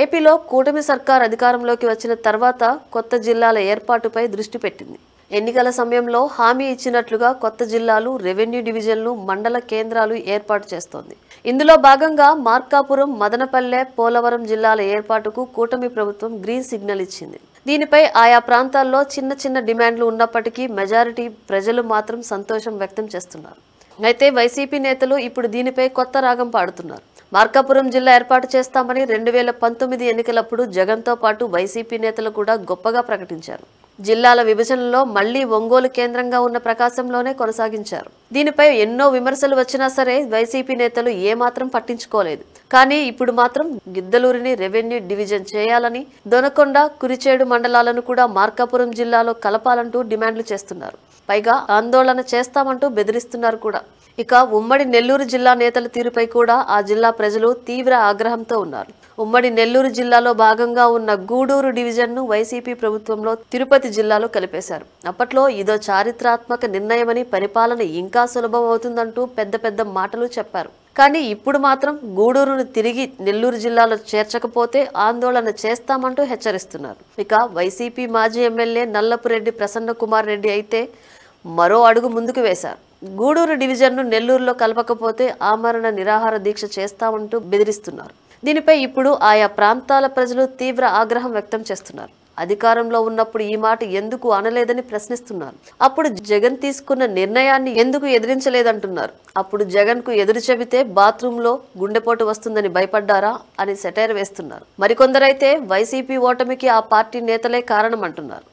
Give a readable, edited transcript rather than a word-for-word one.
ఏపీలో కూటమి సర్కార్ అధికారంలోకి వచ్చిన తర్వాత కొత్త జిల్లాల ఏర్పాటుపై దృష్టి పెట్టింది. ఎన్నికల సమయంలో హామీ ఇచ్చినట్లుగా కొత్త జిల్లాలు, రెవెన్యూ డివిజన్లు, మండల కేంద్రాలు ఏర్పాటు చేస్తోంది. ఇందులో భాగంగా మార్కాపురం, మదనపల్లె, పోలవరం జిల్లాల ఏర్పాటుకు కూటమి ప్రభుత్వం గ్రీన్ సిగ్నల్ ఇచ్చింది. దీనిపై ఆయా ప్రాంతాల్లో చిన్న చిన్న డిమాండ్లు ఉన్నప్పటికీ మెజారిటీ ప్రజలు మాత్రం సంతోషం వ్యక్తం చేస్తున్నారు. అయితే వైసీపీ నేతలు ఇప్పుడు దీనిపై కొత్త రాగం పాడుతున్నారు. మార్కాపురం జిల్లా ఏర్పాటు చేస్తామని 2019 ఎన్నికలప్పుడు జగన్తో పాటు వైసీపీ నేతలు కూడా గొప్పగా ప్రకటించారు. జిల్లాల విభజనలో మళ్లీ ఒంగోలు కేంద్రంగా ఉన్న ప్రకాశంలోనే కొనసాగించారు. దీనిపై ఎన్నో విమర్శలు వచ్చినా సరే వైసీపీ నేతలు ఏమాత్రం పట్టించుకోలేదు. కానీ ఇప్పుడు మాత్రం గిద్దలూరిని రెవెన్యూ డివిజన్ చేయాలని, దొనకొండ, కురిచేడు మండలాలను కూడా మార్కాపురం జిల్లాలో కలపాలంటూ డిమాండ్లు చేస్తున్నారు. పైగా ఆందోళన చేస్తామంటూ బెదిరిస్తున్నారు కూడా. ఇక ఉమ్మడి నెల్లూరు జిల్లా నేతల తీరుపై కూడా ఆ జిల్లా ప్రజలు తీవ్ర ఆగ్రహంతో ఉన్నారు. ఉమ్మడి నెల్లూరు జిల్లాలో భాగంగా ఉన్న గూడూరు డివిజన్ను వైసీపీ ప్రభుత్వంలో తిరుపతి జిల్లాలో కలిపేశారు. అప్పట్లో ఇదో చారిత్రాత్మక నిర్ణయమని, పరిపాలన ఇంకా సులభం అవుతుందంటూ పెద్ద పెద్ద మాటలు చెప్పారు. కానీ ఇప్పుడు మాత్రం గూడూరును తిరిగి నెల్లూరు జిల్లాలో చేర్చకపోతే ఆందోళన చేస్తామంటూ హెచ్చరిస్తున్నారు. ఇక వైసీపీ మాజీ ఎమ్మెల్యే నల్లపురెడ్డి ప్రసన్న కుమార్ రెడ్డి అయితే మరో అడుగు ముందుకు వేశారు. గూడూరు డివిజన్ను నెల్లూరులో కలపకపోతే ఆమరణ నిరాహార దీక్ష చేస్తామంటూ బెదిరిస్తున్నారు. దీనిపై ఇప్పుడు ఆయా ప్రాంతాల ప్రజలు తీవ్ర ఆగ్రహం వ్యక్తం చేస్తున్నారు. అధికారంలో ఉన్నప్పుడు ఈ మాట ఎందుకు అనలేదని ప్రశ్నిస్తున్నారు. అప్పుడు జగన్ తీసుకున్న నిర్ణయాన్ని ఎందుకు ఎదిరించలేదంటున్నారు. అప్పుడు జగన్ కు ఎదురు చెబితే బాత్రూంలో గుండెపోటు వస్తుందని భయపడ్డారా అని సెటైర్ వేస్తున్నారు. మరికొందరైతే వైసీపీ ఓటమికి ఆ పార్టీ నేతలే కారణం అంటున్నారు.